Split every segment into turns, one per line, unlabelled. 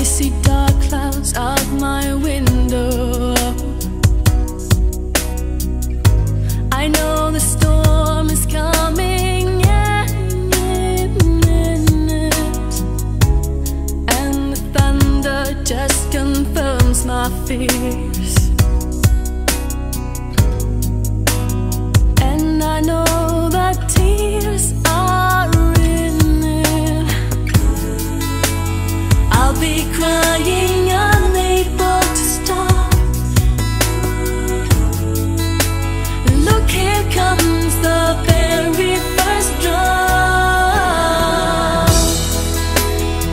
see dark clouds out my window. I know the storm is coming, and the thunder just confirms my fears. And I know that tears are in it. I'll be crying, unable to stop. Look, here comes the very first drop.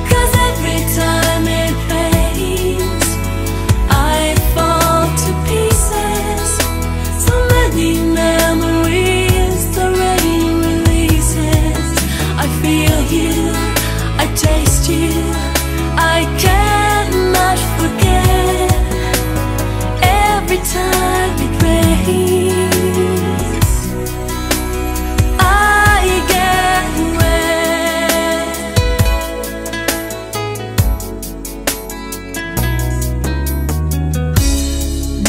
'Cause every time it rains, I fall to pieces. So many memories the rain releases. I feel you, I taste you, I cannot forget. Every time it rains, I get wet.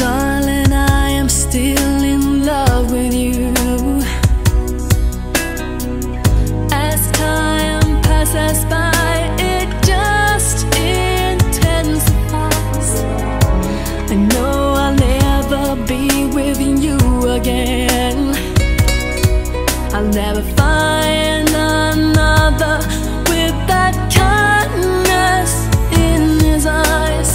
Darling, I am still in love with you. As time passes by, it just intensifies. I know I'll never be with you again. I'll never find another with that kindness in his eyes.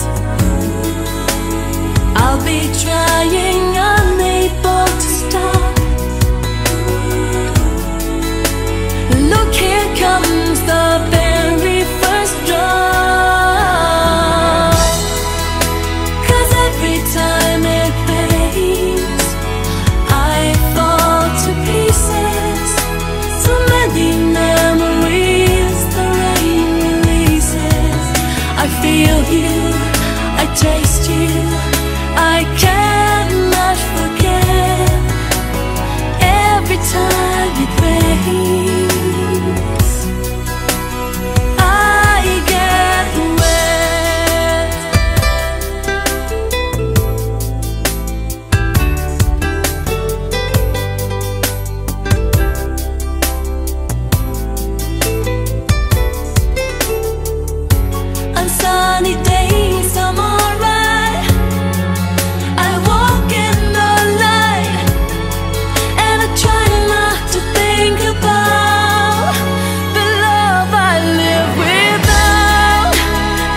I'll be trying, unable to stop. Look, here comes the very first drop. 'Cause every time it rains, I fall to pieces. So many memories the rain releases. I feel you, I taste you, I cannot forget. Every time it rains, I get wet. On sunny days I'm alright. I walk in the light, and I try not to think about the love I live without.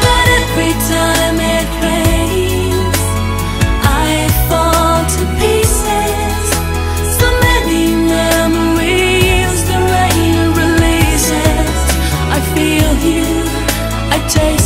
But every time it rains, I fall to pieces. So many memories the rain releases. I feel you, I taste